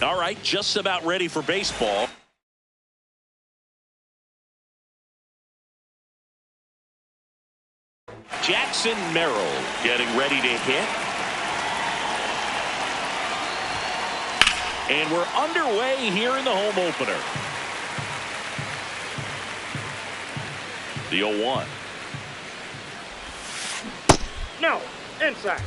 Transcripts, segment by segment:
All right, just about ready for baseball. Jackson Merrill getting ready to hit. And we're underway here in the home opener. The 0-1. No, inside.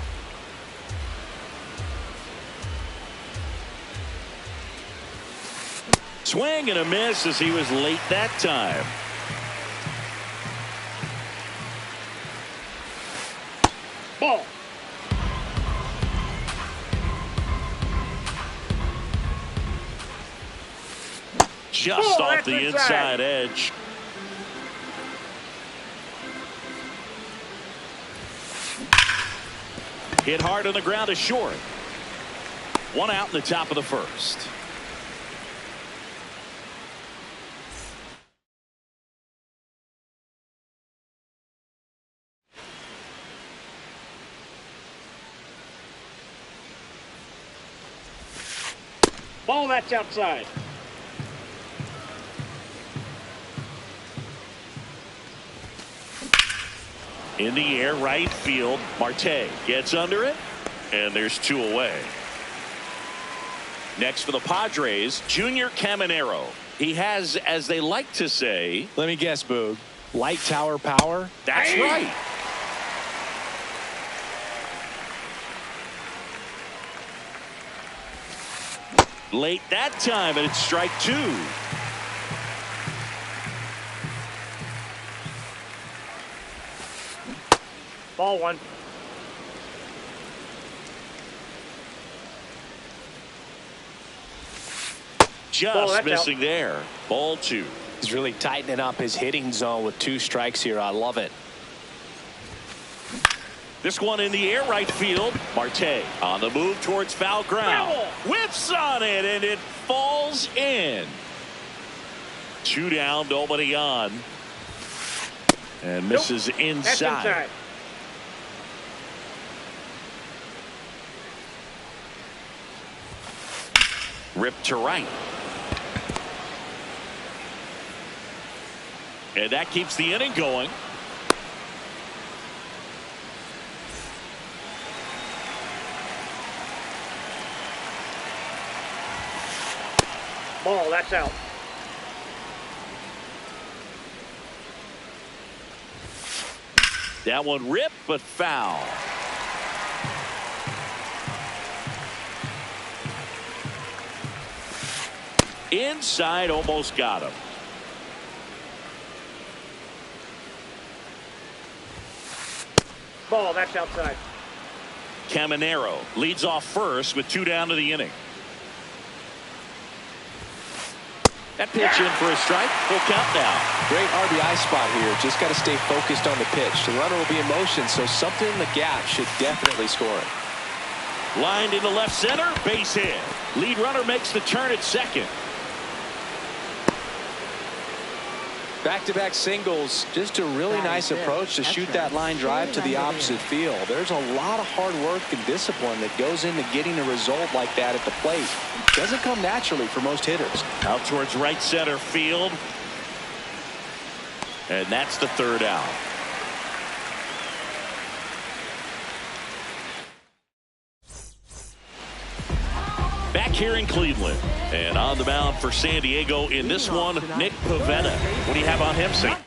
Swing and a miss as he was late that time. Ball. Just off the inside edge. Hit hard on the ground to short. One out in the top of the first. Ball, that's outside. In the air, right field. Marte gets under it, and there's 2 away. Next for the Padres, Junior Caminero. He has, as they like to say, let me guess, Boog, light tower power. That's right. Late that time, and it's strike 2. Ball 1. Just missing there. Ball 2. He's really tightening up his hitting zone with 2 strikes here. I love it. This one in the air, right field. Marte on the move towards foul ground. Whiffs on it, and it falls in. 2 down, nobody on. And misses inside. Ripped to right. And that keeps the inning going. Ball, that's out. That one ripped, but foul. Inside, almost got him. Ball, that's outside. Caminero leads off first with 2 down to the inning. That pitch in for a strike. Full count now. Great RBI spot here. Just got to stay focused on the pitch. The runner will be in motion, so something in the gap should definitely score it. Lined into left center. Base hit. Lead runner makes the turn at second. Back-to-back singles. Just a really nice approach to shoot that line drive to the opposite field. There's a lot of hard work and discipline that goes into getting a result like that at the plate. Doesn't come naturally for most hitters. Out towards right center field. And that's the 3rd out. Back here in Cleveland. And on the mound for San Diego in this one, Nick Pivetta. What do you have on him, Sam?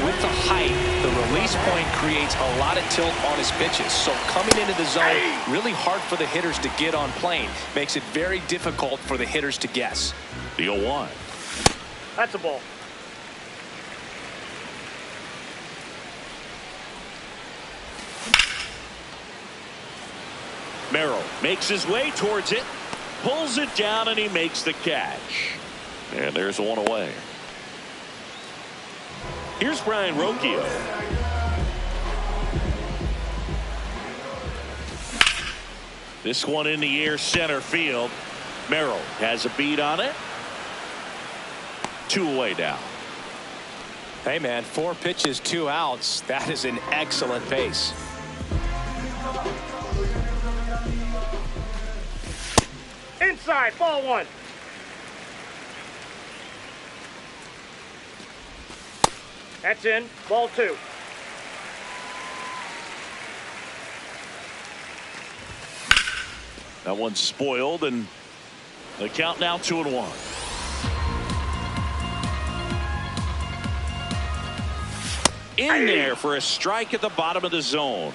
With the height, the release point creates a lot of tilt on his pitches. So coming into the zone, really hard for the hitters to get on plane. Makes it very difficult for the hitters to guess. The 0-1. That's a ball. Merrill makes his way towards it. Pulls it down, and he makes the catch. And there's 1 away. Here's Brian Rocchio. This one in the air, center field. Merrill has a beat on it. 2 away now. Hey, man, 4 pitches, 2 outs. That is an excellent pace. Inside, ball 1. That's in, ball 2. That one's spoiled, and the count now 2-1. In there for a strike at the bottom of the zone.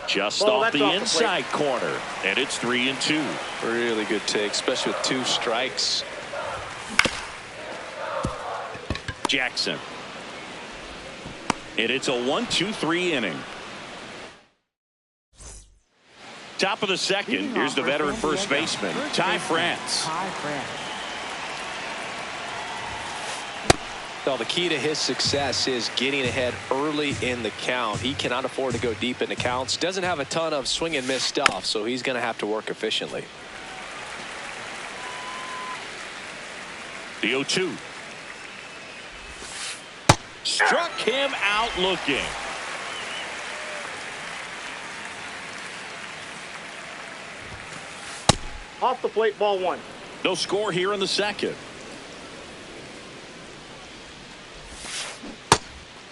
Just off the inside corner, and it's 3-2. Really good take, especially with 2 strikes. Jackson. And it's a 1-2-3 inning. Top of the second. Here's the veteran first baseman, Ty France. Well, the key to his success is getting ahead early in the count. He cannot afford to go deep in the counts. Doesn't have a ton of swing and miss stuff, so he's going to have to work efficiently. The 0-2. Struck him out looking. Off the plate, ball 1. No score here in the second.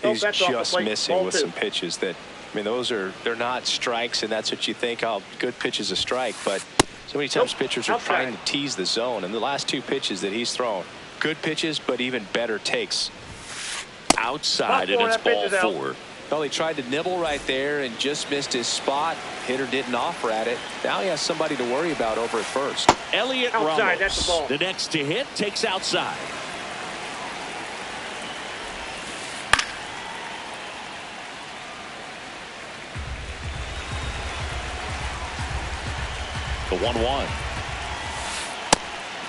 He's just missing with some pitches that, I mean, they're not strikes, and that's what you think, oh, good pitch is a strike. But so many times pitchers are trying to tease the zone, and the last 2 pitches that he's thrown, good pitches, but even better takes. Outside, and it's ball 4. Well, he tried to nibble right there and just missed his spot. Hitter didn't offer at it. Now he has somebody to worry about over at first. Elliot outside, Ramos, that's the ball. The next to hit, takes outside. The 1-1.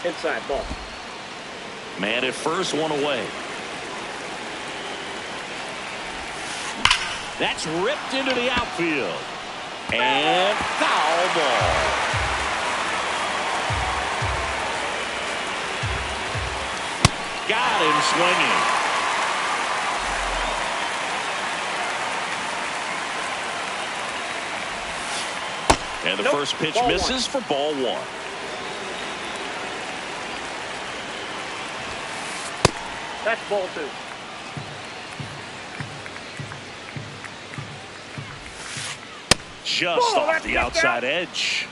Inside, ball. Man at first, 1 away. That's ripped into the outfield. And foul ball. Got him swinging. And the first pitch misses for ball 1. That's ball 2. Just off the outside edge.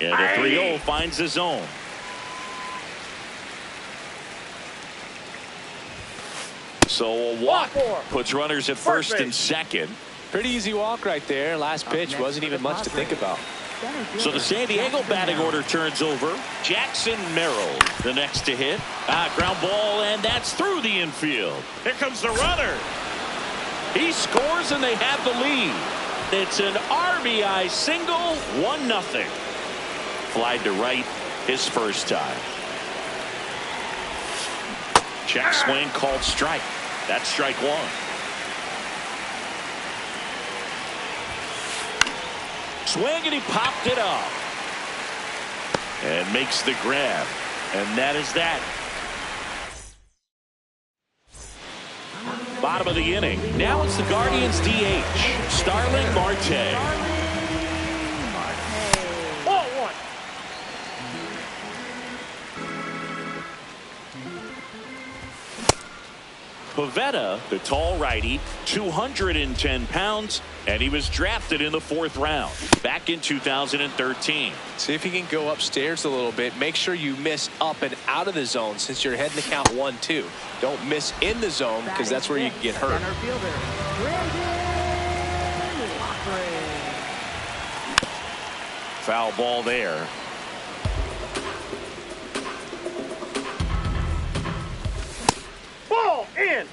And the 3-0 finds the zone. So a walk puts runners at first and second. Pretty easy walk right there. Last pitch wasn't even much to think about. So the San Diego batting order turns over. Jackson Merrill, the next to hit. Ground ball, and that's through the infield. Here comes the runner. He scores, and they have the lead. It's an RBI single, 1-0. Flied to right his first time. Check swing called strike. That's strike 1. Swing, and he popped it up. And makes the grab. And that is that. Bottom of the inning. Now it's the Guardians DH, Starling Marte. Ball 1. Pivetta, the tall righty, 210 pounds, and he was drafted in the 4th round back in 2013. See if you can go upstairs a little bit. Make sure you miss up and out of the zone since you're heading to count 1-2. Don't miss in the zone because that's where you can get hurt. Foul ball there. Ball in.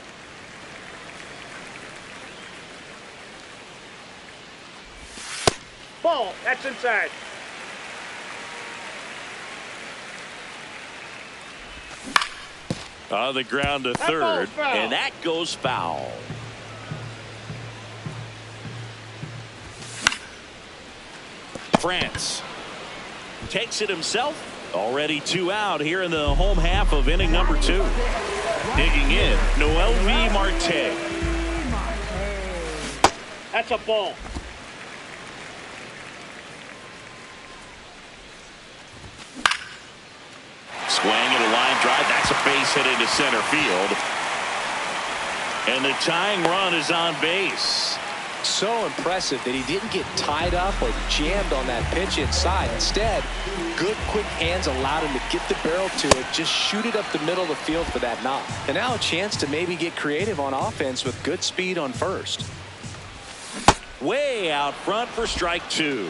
Ball. That's inside. On the ground to third, and that goes foul. Krantz takes it himself. Already 2 out here in the home half of inning number 2. Digging in, Noelvi Marte. That's a ball. Swing and a line drive. That's a base hit into center field. And the tying run is on base. So impressive that he didn't get tied up or jammed on that pitch inside. Instead, good quick hands allowed him to get the barrel to it, just shoot it up the middle of the field for that knock. And now a chance to maybe get creative on offense with good speed on first. Way out front for strike 2.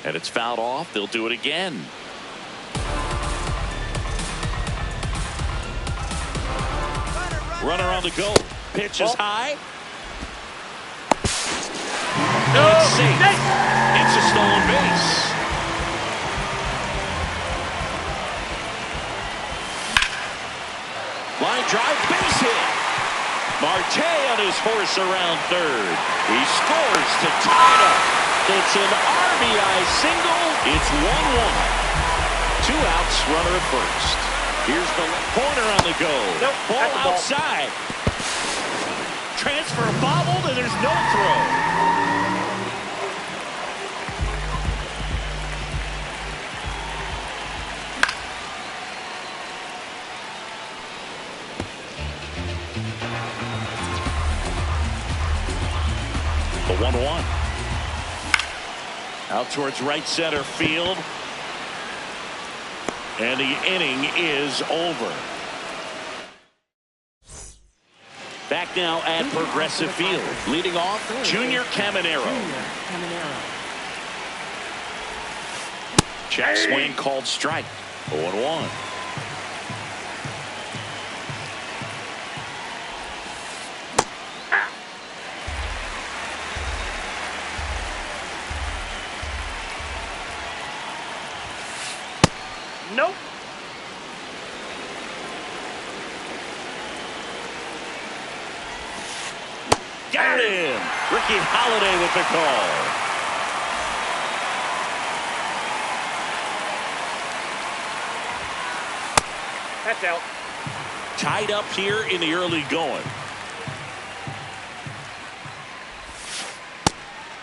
And it's fouled off. They'll do it again. Runner on the go. Pitch is high. No, it's safe. It's a stolen base. Line drive, base hit. Marte on his horse around third. He scores to tie it up. It's an RBI single. It's 1-1. 2 outs, runner at first. Here's the left corner on the go. Nope, ball outside. Transfer bobbled, and there's no throw. The 1-1. Out towards right center field. And the inning is over. Back now at Progressive Field. Leading off, Junior Caminero. Check swing called strike. 0-1. Nope. Got him. Ricky Holiday with the call. That's out. Tied up here in the early going.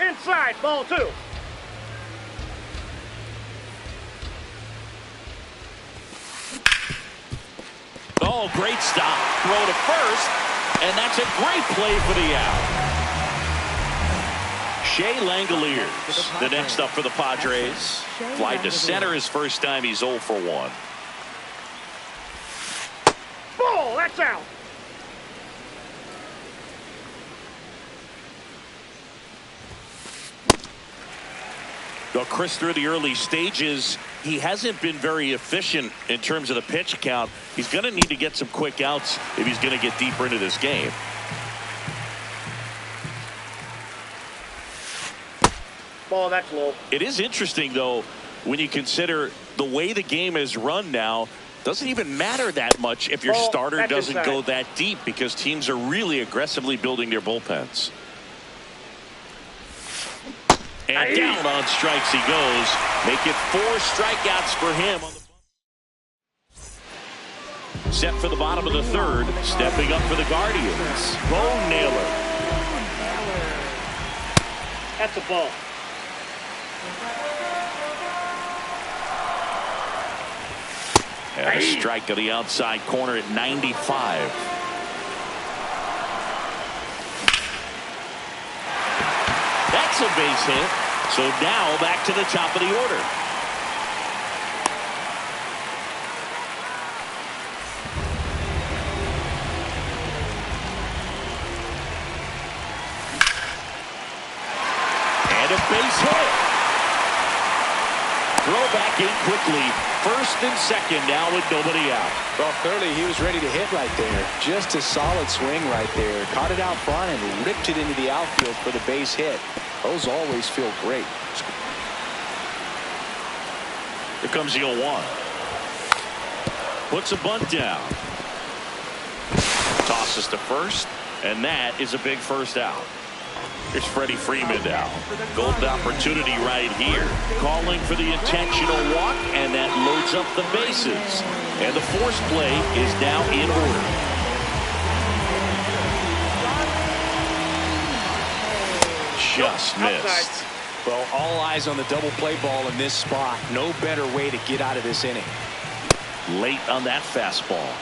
Inside, ball 2. Oh, great stop. Throw to first, and that's a great play for the out. Shea Langoliers, the next up for the Padres. Fly to center his first time. He's 0 for 1. Ball, that's out. Well, Chris, through the early stages, he hasn't been very efficient in terms of the pitch count. He's going to need to get some quick outs if he's going to get deeper into this game. Ball, that's low. It is interesting, though, when you consider the way the game is run now. Doesn't even matter that much if your starter doesn't go that deep, because teams are really aggressively building their bullpens. And down on strikes he goes. Make it 4 strikeouts for him. Set for the bottom of the third. Stepping up for the Guardians, Bo Naylor. That's a ball. And a strike to the outside corner at 95. That's a base hit. So now back to the top of the order. And a base hit. Throw back in quickly. First and second now with nobody out. Well, clearly he was ready to hit right there. Just a solid swing right there. Caught it out front and ripped it into the outfield for the base hit. Those always feel great. Here comes the 0-1. Puts a bunt down. Tosses to first, And that is a big first out. Here's Freddie Freeman now. Golden opportunity right here. Calling for the intentional walk, and that loads up the bases. And the force play is now in order. Just missed. Well, all eyes on the double play ball in this spot. No better way to get out of this inning. Late on that fastball.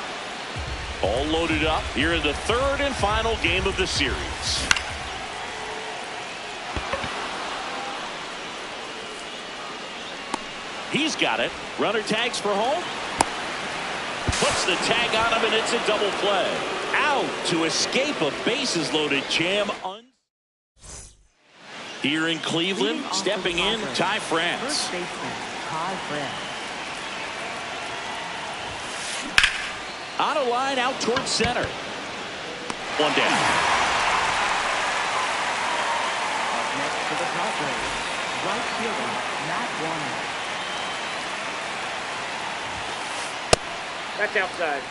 All loaded up here in the third and final game of the series. He's got it. Runner tags for home. Puts the tag on him, and it's a double play. Out to escape a bases loaded jam. Here in Cleveland, stepping in, Ty France. On a line out towards center. One down. Up next for the Padres, right fielder Matt Warner. That's outside.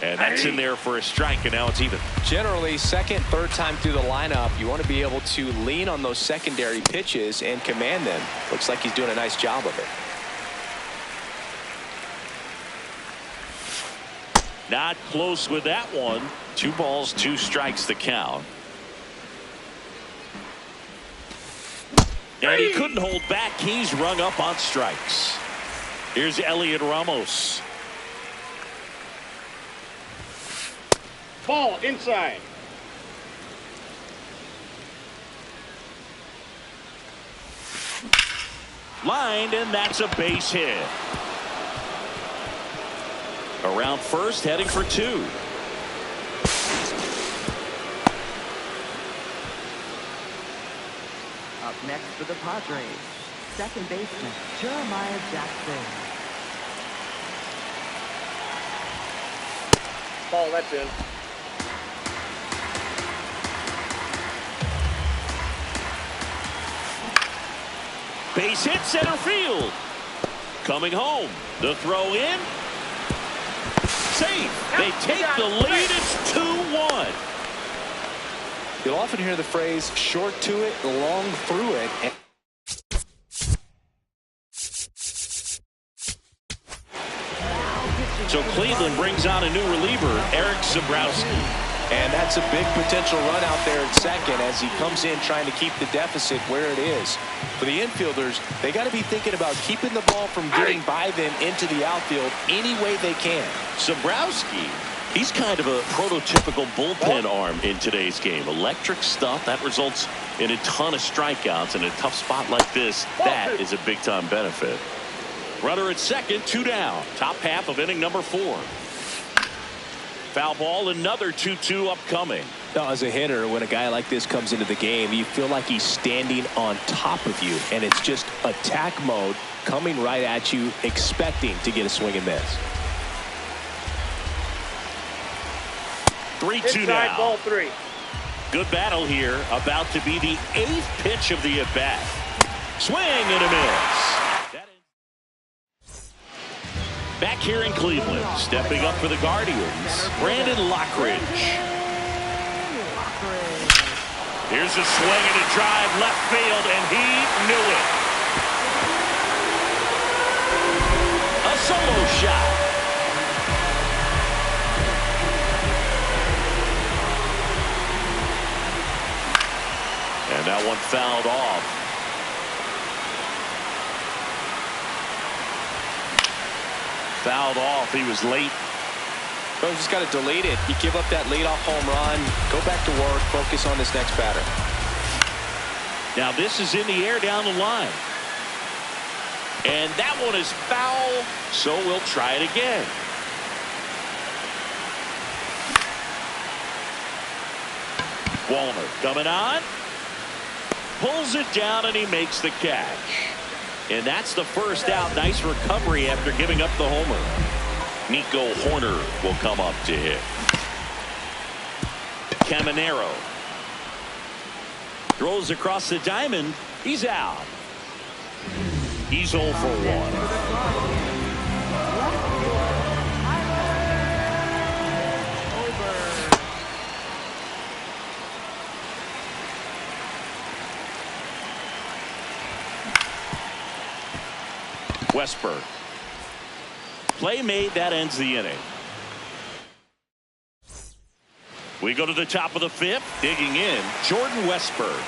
And that's in there for a strike, and now it's even. Generally, second, third time through the lineup, you want to be able to lean on those secondary pitches and command them. Looks like he's doing a nice job of it. Not close with that one. 2 balls, 2 strikes the count. And he couldn't hold back. He's rung up on strikes. Here's Elliot Ramos. Ball inside. Lined, and that's a base hit. Around first, heading for 2. Up next for the Padres, second baseman Jeremiah Jackson. Ball, that's in. Base hit center field. Coming home. The throw in. Safe. They take the lead. It's 2-1. You'll often hear the phrase short to it, long through it. So Cleveland brings on a new reliever, Eric Zabrowski. And that's a big potential run out there at second as he comes in trying to keep the deficit where it is. For the infielders, they got to be thinking about keeping the ball from getting by them into the outfield any way they can. Zabrowski, he's kind of a prototypical bullpen arm in today's game. Electric stuff that results in a ton of strikeouts. In a tough spot like this, that is a big-time benefit. Runner at second, 2 down. Top half of inning number 4. Foul ball, another 2-2 upcoming. Now, as a hitter, when a guy like this comes into the game, you feel like he's standing on top of you, and it's just attack mode coming right at you, expecting to get a swing and miss. 3-2 now. Ball 3. Good battle here. About to be the 8th pitch of the at-bat. Swing and a miss. Back here in Cleveland, stepping up for the Guardians, Brandon Lockridge. Here's a swing and a drive left field, and he knew it. A solo shot. And that one fouled off. Fouled off. He was late. Bro, just got to delete it. You give up that leadoff home run, go back to work, focus on this next batter. Now this is in the air down the line. And that one is foul, so we'll try it again. Walner coming on. Pulls it down, and he makes the catch. And that's the first out. Nice recovery after giving up the homer. Nico Hoerner will come up to hit. Caminero throws across the diamond. He's out. He's 0 for 1. Westberg. Play made. That ends the inning. We go to the top of the fifth. Digging in, Jordan Westberg.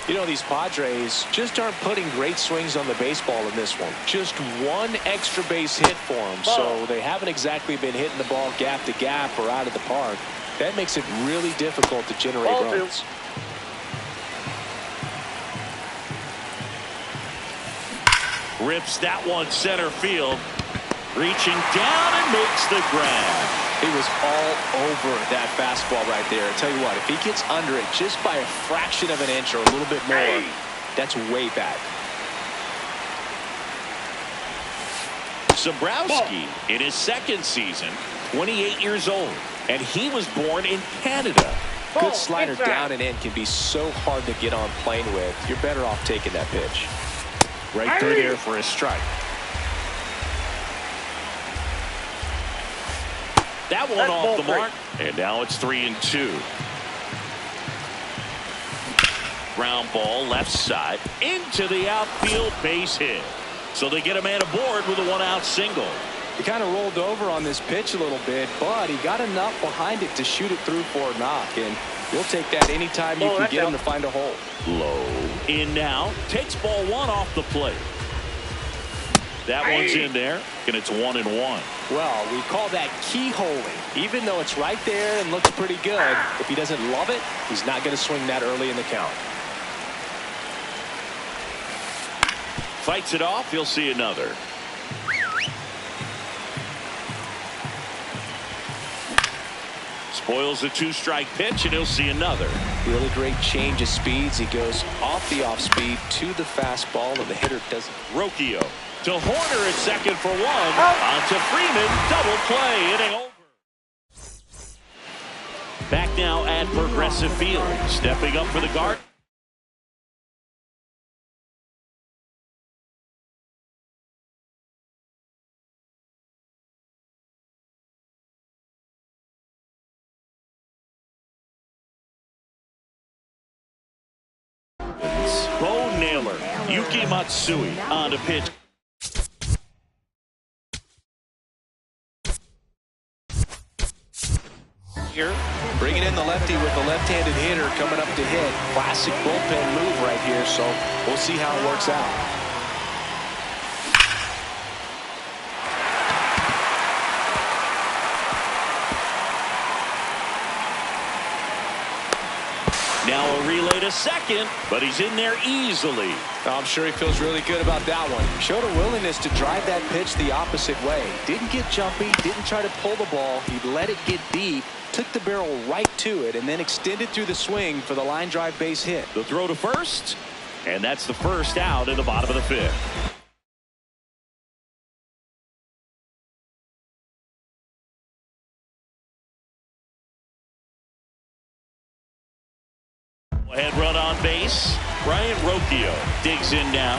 You know, these Padres just aren't putting great swings on the baseball in this one. Just one extra base hit for them. So they haven't exactly been hitting the ball gap to gap or out of the park. That makes it really difficult to generate runs. Rips that one center field. Reaching down and makes the grab. He was all over that fastball right there. I tell you what, if he gets under it just by a fraction of an inch or a little bit more, that's way back. Zabrowski in his second season, 28 years old, and he was born in Canada. Good slider down and in can be so hard to get on plane with. You're better off taking that pitch. Right through there for a strike. That one off the mark, and now it's 3-2. Ground ball left side into the outfield, base hit. So they get a man aboard with a one-out single. He kind of rolled over on this pitch a little bit, but he got enough behind it to shoot it through for a knock, and you'll take that anytime you can get him to find a hole. Low in now, takes ball one off the plate. That one's in there, and it's 1-1. Well, we call that keyholing. Even though it's right there and looks pretty good, if he doesn't love it, he's not going to swing that early in the count. Fights it off, he'll see another. Spoils the two-strike pitch, and he'll see another. Really great change of speeds. He goes off the off-speed to the fastball, and the hitter doesn't. Rocchio to Horner at second for one. On to Freeman. Double play. Inning over. Back now at Progressive Field. Stepping up for the guard. Bo Naylor. Yuki Matsui on to pitch. Here, bringing in the lefty with the left-handed hitter coming up to hit. Classic bullpen move right here, so we'll see how it works out. Now a relay to second, but he's in there easily. I'm sure he feels really good about that one. Showed a willingness to drive that pitch the opposite way. Didn't get jumpy, didn't try to pull the ball. He let it get deep, took the barrel right to it, and then extended through the swing for the line drive base hit. The throw to first, and that's the first out in the bottom of the fifth. Head run on base. Brian Rocchio digs in now.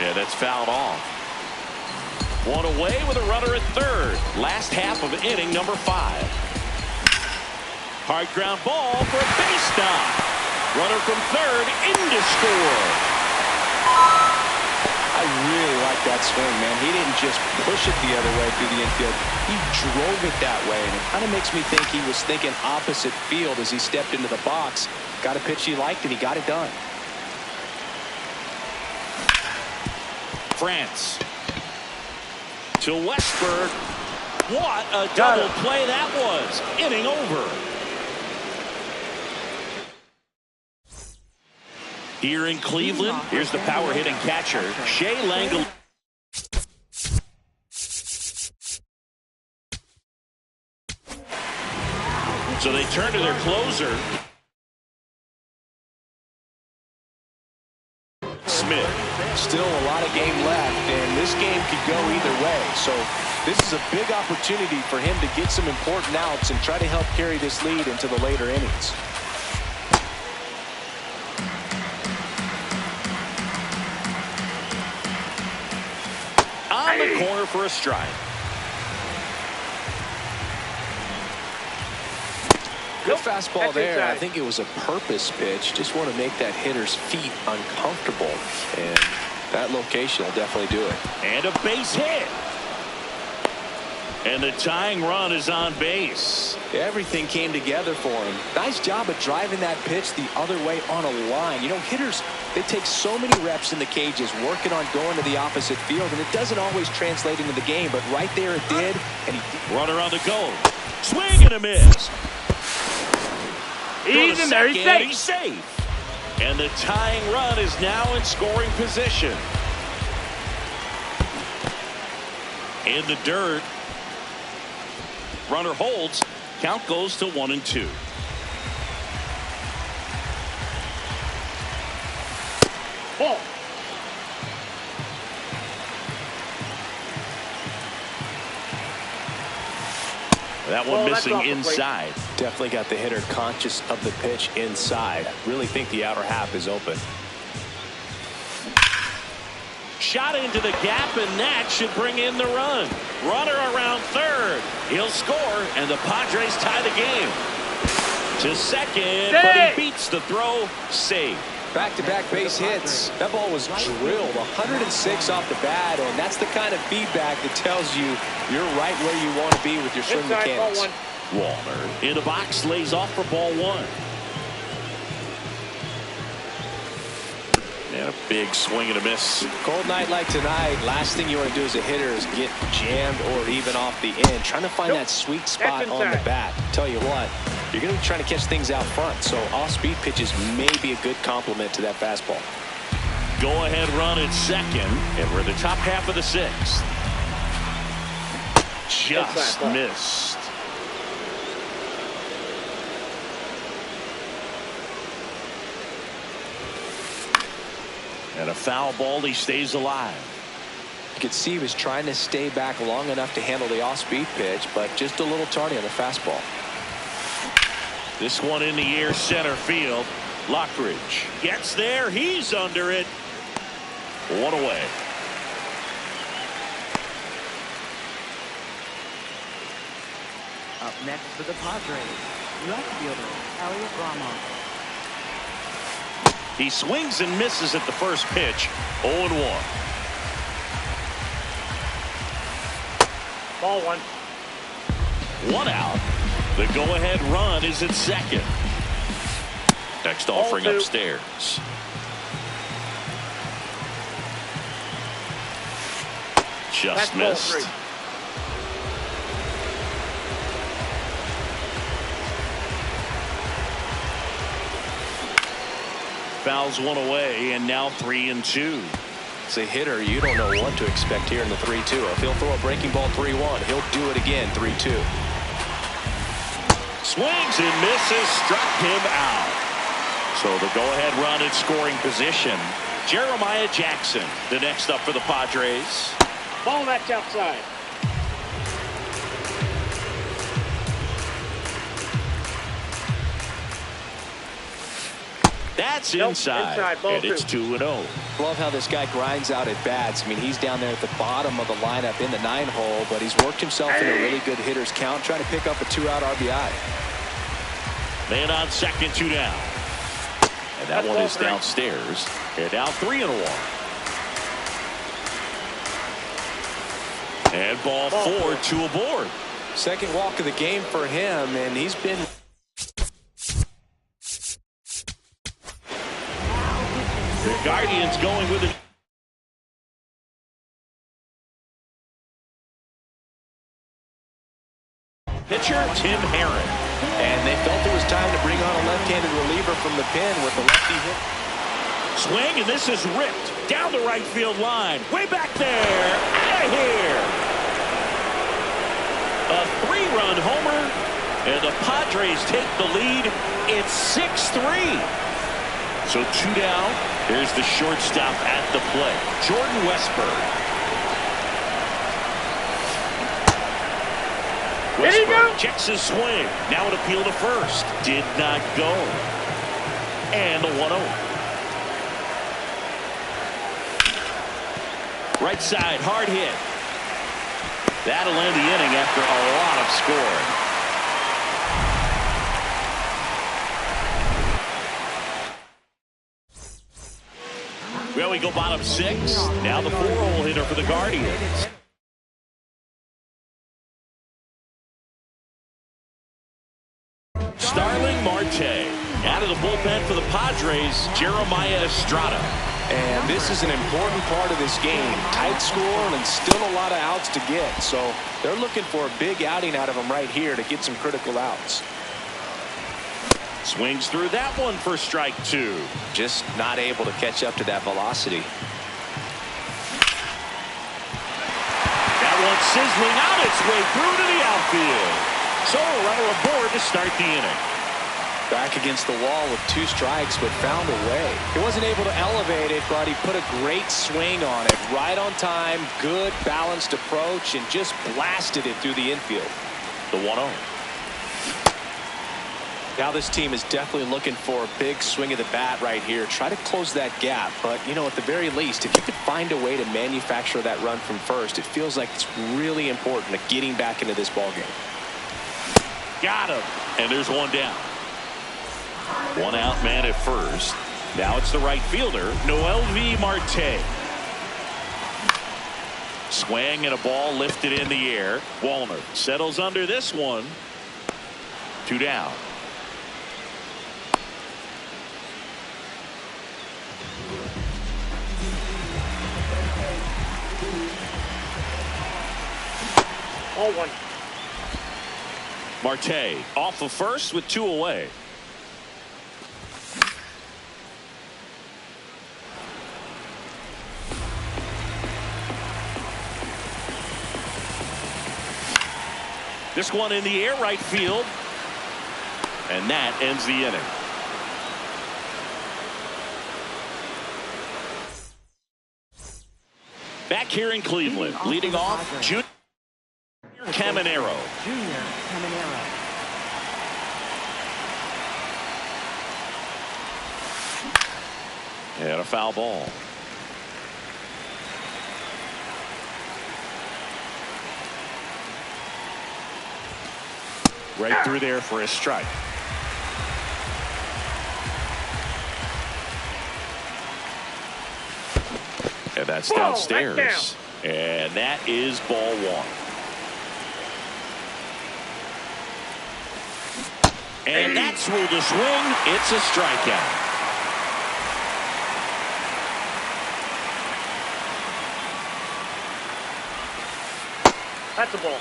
Yeah, that's fouled off. One away with a runner at third. Last half of inning number 5. Hard ground ball for a base knock. Runner from third in to score. I really like that swing, man. He didn't just push it the other way through the infield. He drove it that way, and it kind of makes me think he was thinking opposite field as he stepped into the box. Got a pitch he liked, and he got it done. France to Westberg. What a double play that was. Inning over. Here in Cleveland, here's the power hitting catcher, Shea Langeliers. So they turn to their closer, Smith. Still a lot of game left, and this game could go either way. So this is a big opportunity for him to get some important outs and try to help carry this lead into the later innings. On the corner for a strike. Good fastball That's there. inside. I think it was a purpose pitch. Just want to make that hitter's feet uncomfortable. And that location will definitely do it. And a base hit. And the tying run is on base. Everything came together for him. Nice job of driving that pitch the other way on a line. You know, hitters, they take so many reps in the cages working on going to the opposite field, and it doesn't always translate into the game, but right there it did. And Runner on the go. Swing and a miss. He's in there. Second, He's safe. he's safe. And the tying run is now in scoring position. In the dirt. Runner holds. Count goes to 1-2. Ball. That one Well, that's missing off the plate. inside. definitely got the hitter conscious of the pitch inside. Really think the outer half is open. Shot into the gap, and that should bring in the run. Runner around third. He'll score, and the Padres tie the game. To second, but he beats the throw. Save. Back-to-back base hits. That ball was drilled 106 off the bat, and that's the kind of feedback that tells you you're right where you want to be with your swing Inside, ball mechanics. one. Wallner in the box, lays off for ball one. And a big swing and a miss. Cold night like tonight, last thing you want to do as a hitter is get jammed or even off the end. Trying to find that sweet spot on the bat. Tell you what, you're going to be trying to catch things out front, so off-speed pitches may be a good complement to that fastball. Go-ahead run at second, and we're in the top half of the sixth. Just missed. And a foul ball, he stays alive. You could see he was trying to stay back long enough to handle the off-speed pitch, but just a little tardy on the fastball. This one in the air, center field. Lockridge gets there. He's under it. One away. Up next for the Padres, left fielder Elliot Ramos. He swings and misses at the first pitch. 0-1. Ball one. One out. The go-ahead run is at second. Next offering Ball two. upstairs. Just That's ball missed. three. Fouls one away, and now 3-2. As a hitter, you don't know what to expect here in the 3-2. If he'll throw a breaking ball 3-1, he'll do it again 3-2. Swings and misses, struck him out. So the go-ahead run in scoring position. Jeremiah Jackson, the next up for the Padres. Ball that's outside. That's Nope, inside ball and it's 2-0. Love how this guy grinds out at bats. I mean, he's down there at the bottom of the lineup in the 9-hole, but he's worked himself in a really good hitter's count, trying to pick up a 2-out RBI. Man on second, 2 down. And that That's one ball is three. downstairs. And now 3-1. And ball four, 2 aboard. Second walk of the game for him, and he's been The Guardians going with it. Pitcher Tim Herron. and they felt it was time to bring on a left-handed reliever from the pen with the lefty hit. Swing, and this is ripped down the right field line. Way back there. Out of here. A 3-run homer, and the Padres take the lead. It's 6-3. So 2 down. Here's the shortstop at the plate, Jordan Westburg. Did he go? Westburg checks his swing. Now an appeal to first. Did not go. And the 1-0. Right side, hard hit. That'll end the inning after a lot of scoring. we go bottom 6. Now the 4-hole hitter for the Guardians. Starling Marte. Out of the bullpen for the Padres, Jeremiah Estrada. And this is an important part of this game. Tight score and still a lot of outs to get. So they're looking for a big outing out of him right here to get some critical outs. Swings through that one for strike 2. Just not able to catch up to that velocity. That one sizzling on its way through to the outfield. So a runner aboard to start the inning. Back against the wall with 2 strikes, but found a way. He wasn't able to elevate it, but he put a great swing on it. Right on time, good balanced approach, and just blasted it through the infield. The 1-0. Now this team is definitely looking for a big swing of the bat right here. Try to close that gap, but you know, at the very least, if you could find a way to manufacture that run from first, it feels like it's really important to getting back into this ball game. Got him. And there's one down. 1 out man at first. Now it's the right fielder, Noelvi Marte. Swing and a ball lifted in the air. Wallner settles under this one. 2 down. Ball 1. Marte off of first with 2 away. This one in the air, right field. And that ends the inning. Back here in Cleveland, leading off, Junior Caminero. Junior Caminero. And a foul ball. Right through there for a strike. And that's downstairs. That's down. And that is ball 1. And that's ruled a swing. It's a strikeout. That's a ball.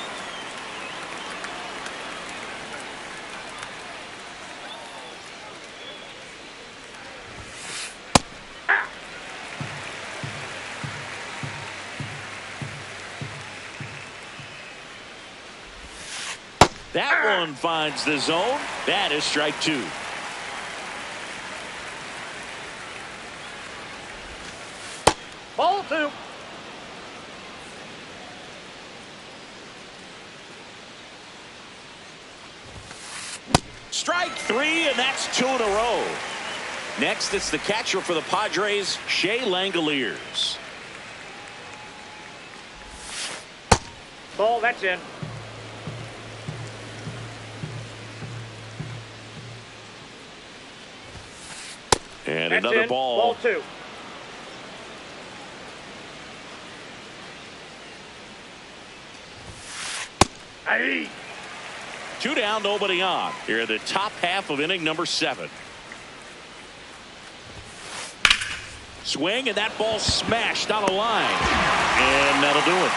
That one finds the zone. That is strike 2. Ball 2. Strike 3, and that's 2 in a row. Next, it's the catcher for the Padres, Shea Langoliers. Ball, that's in. And That's another in. ball. Ball 2. Aye. 2 down, nobody on. Here in the top half of inning number 7. Swing, and that ball smashed on a line. And that'll do it.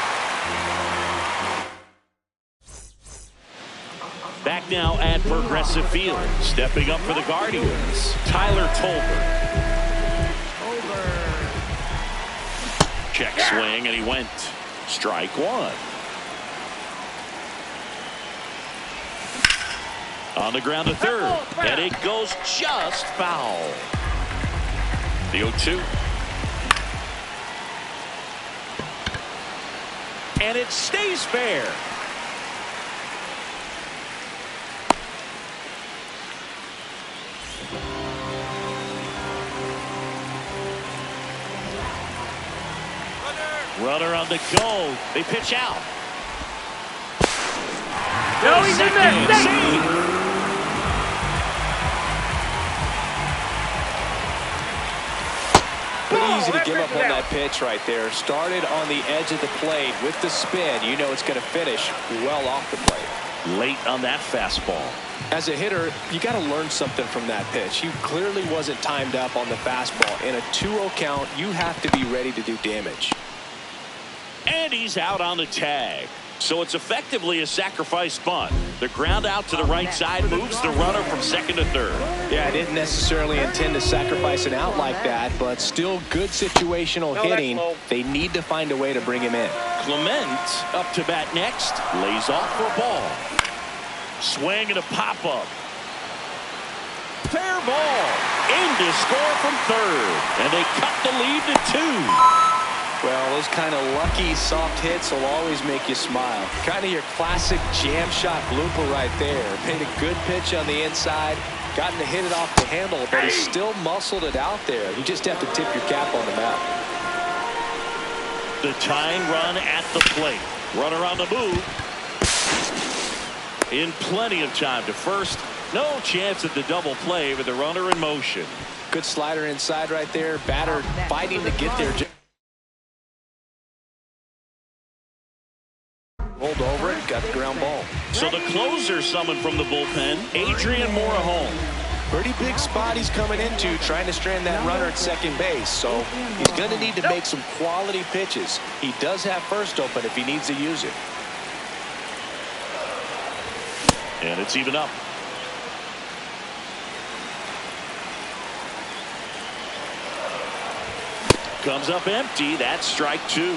Back now at Progressive Field. Stepping up for the Guardians, Tyler Tolbert. Check swing, and he went. Strike 1. On the ground to third, and it goes just foul. The 0-2. And it stays fair. Runner on the go. They pitch out. No, he's in there. Save. easy to give up on that pitch right there. Started on the edge of the plate with the spin. You know it's going to finish well off the plate. Late on that fastball. As a hitter, you got to learn something from that pitch. He clearly wasn't timed up on the fastball. In a 2-0 count, you have to be ready to do damage. And he's out on the tag. So it's effectively a sacrifice bunt. The ground out to the right side moves the runner from second to third. Yeah, I didn't necessarily intend to sacrifice an out like that, but still good situational hitting. They need to find a way to bring him in. Clement up to bat next. Lays off for a ball. Swing and a pop-up. Fair ball. In to score from third. And they cut the lead to 2. Well, those kind of lucky soft hits will always make you smile. Kind of your classic jam shot blooper right there. Made a good pitch on the inside. Gotten to hit it off the handle, but he still muscled it out there. You just have to tip your cap on the mound. The tying run at the plate. Runner on the move. In plenty of time to first. No chance at the double play with the runner in motion. Good slider inside right there. Batter fighting to get there. Rolled over it, got the ground ball. So the closer summoned from the bullpen, Adrian Morejon. Pretty big spot he's coming into, trying to strand that runner at second base. So he's going to need to make some quality pitches. He does have first open if he needs to use it. And it's even up. Comes up empty. That's strike 2.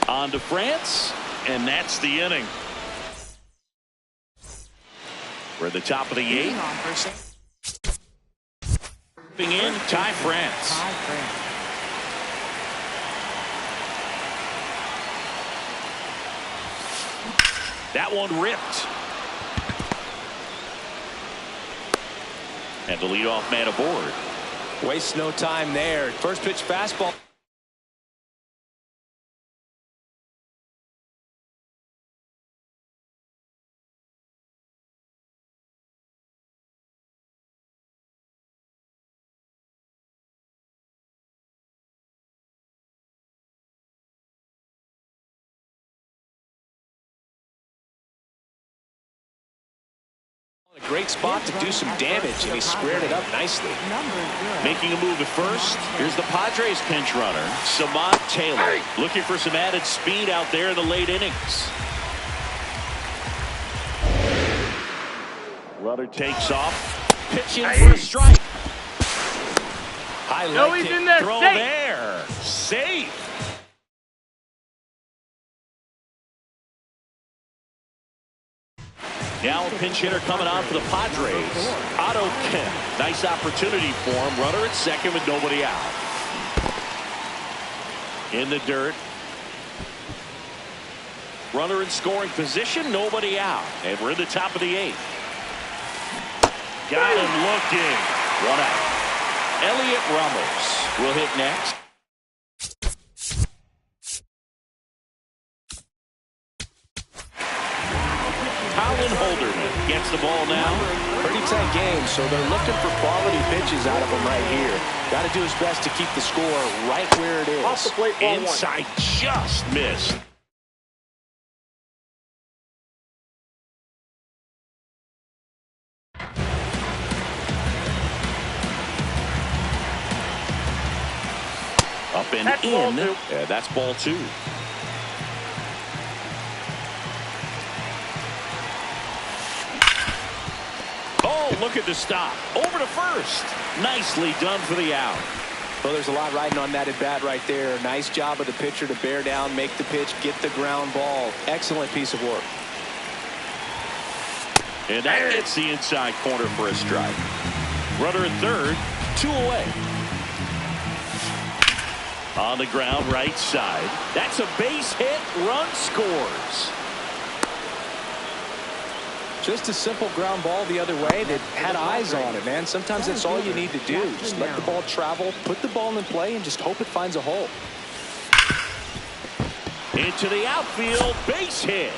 On to France, and that's the inning. We're at the top of the 8th. In Ty France. That one ripped. And the leadoff man aboard. Wastes no time there. First pitch fastball. A great spot to do some damage, and he squared it up nicely. Making a move at first. Here's the Padres pinch runner, Samad Taylor, looking for some added speed out there in the late innings. Runner takes off, pitching for a strike. No, he's in there. Throw Safe. there, safe. Now a pinch hitter coming on for the Padres. Otto Kemp. Nice opportunity for him. Runner at second with nobody out. In the dirt. Runner in scoring position. Nobody out. And we're in the top of the 8th. Got him looking. 1 out. Elliot Ramos will hit next. Colin Holderman gets the ball now. Pretty tight game, so they're looking for quality pitches out of him right here. Got to do his best to keep the score right where it is. Off the plate, ball 1. Inside, just missed. Up and That's in. ball 2. Yeah, that's ball 2. Oh, look at the stop. Over to first. Nicely done for the out. Well, there's a lot riding on that at bat right there. Nice job of the pitcher to bear down, make the pitch, get the ground ball. Excellent piece of work. And that hits the inside corner for a strike. Runner at third, 2 away. On the ground, right side. That's a base hit. Run scores. Just a simple ground ball the other way that had eyes on it, man. Sometimes that's all you need to do. Just let the ball travel, put the ball in play, and just hope it finds a hole. Into the outfield, base hit.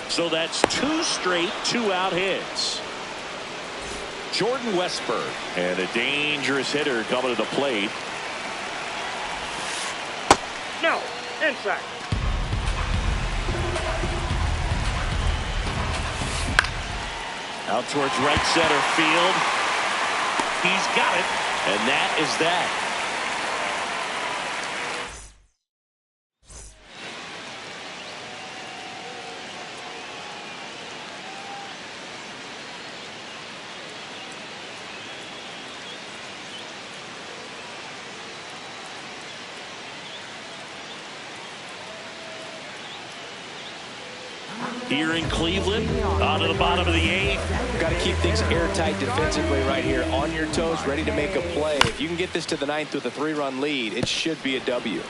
So that's 2 straight 2-out hits. Jordan Westburg, and a dangerous hitter coming to the plate. No, inside. Out towards right center field. He's got it, and that is that. Here in Cleveland, on to the bottom of the 8th. Got to keep things airtight defensively right here, on your toes, ready to make a play. If you can get this to the 9th with a 3-run lead, it should be a W.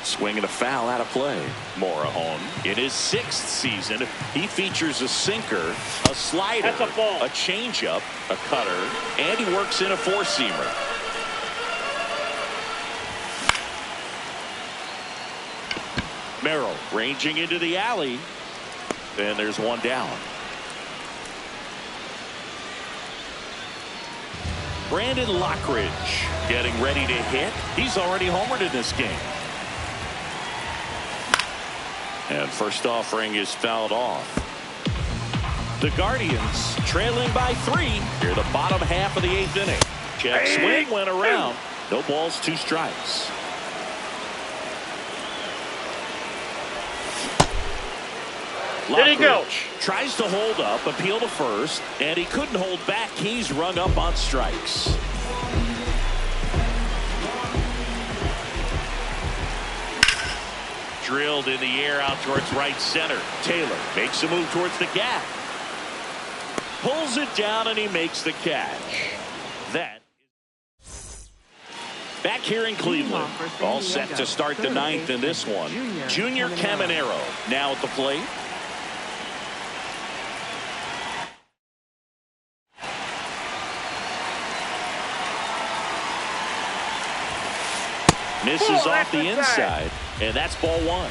Swinging a foul out of play. Morejon in his 6th season, he features a sinker, a slider, That's a ball. a changeup, a cutter, and he works in a 4-seamer. Merrill ranging into the alley. And there's one down. Brandon Lockridge getting ready to hit. He's already homered in this game. And first offering is fouled off. The Guardians trailing by 3 here the bottom half of the 8th inning. Check swing went around. No balls, 2 strikes. Did he go? Tries to hold up, appeal to first, and he couldn't hold back. He's rung up on strikes. Drilled in the air out towards right center. Taylor makes a move towards the gap. Pulls it down and he makes the catch. That. Back here in Cleveland, all set to start the 9th in this one. Junior Caminero now at the plate. Misses off the inside, and that's ball 1.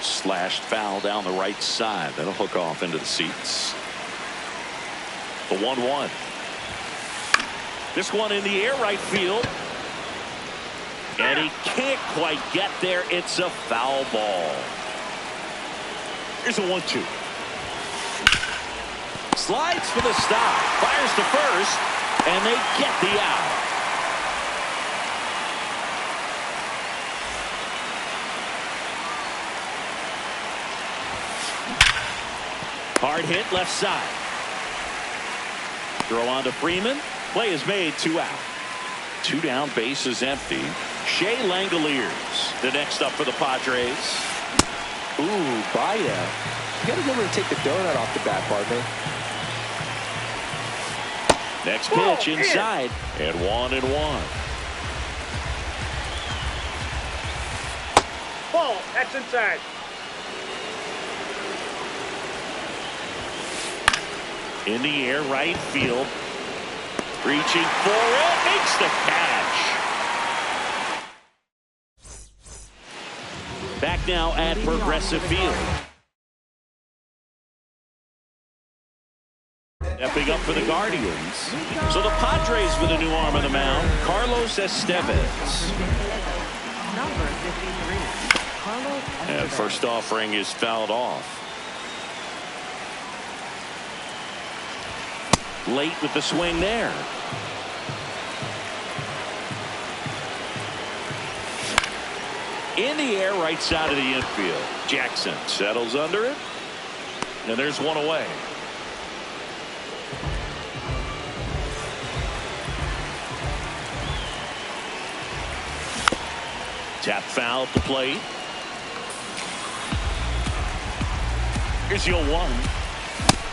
Slashed foul down the right side. That'll hook off into the seats. The 1-1. This one in the air right field. And he can't quite get there. It's a foul ball. Here's a 1-2. Slides for the stop. Fires to first. And they get the out. Hard hit left side. Throw on to Freeman. Play is made, 2 out. 2 down, base is empty. Shea Langoliers, the next up for the Padres. Ooh, Baez. You got to remember to take the donut off the bat, partner. Next pitch inside, and 1-1. Ball, that's inside. In the air, right field. Reaching for it, makes the catch. Back now at Progressive Field. Stepping up for the Guardians. So the Padres with a new arm on the mound, Carlos Estevez. Number 53. Carlos And Estevez. first offering is fouled off. Late with the swing there. In the air, right side of the infield. Jackson settles under it. And there's one away. Tap foul at the plate. Here's your 1.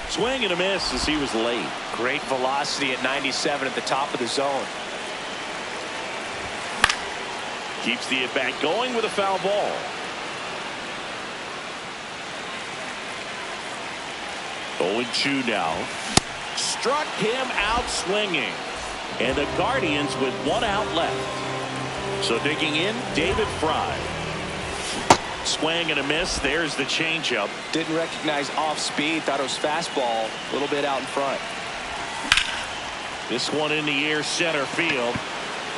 Swing and a miss as he was late. Great velocity at 97 at the top of the zone. Keeps the at-bat going with a foul ball. Oh, 0-2 now. struck him out swinging. And the Guardians with 1 out left. So digging in, David Fry. Swing and a miss. There's the changeup. Didn't recognize off speed. Thought it was fastball. A little bit out in front. This one in the air, center field.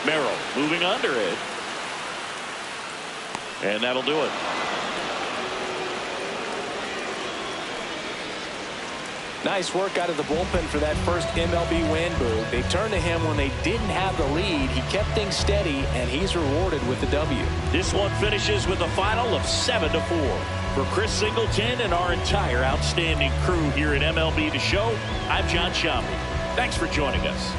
Merrill moving under it. And that'll do it. Nice work out of the bullpen for that first MLB win, Boo. They turned to him when they didn't have the lead. He kept things steady, and he's rewarded with the W. This one finishes with a final of 7-4. For Chris Singleton and our entire outstanding crew here at MLB The Show, I'm John Sciambi. Thanks for joining us.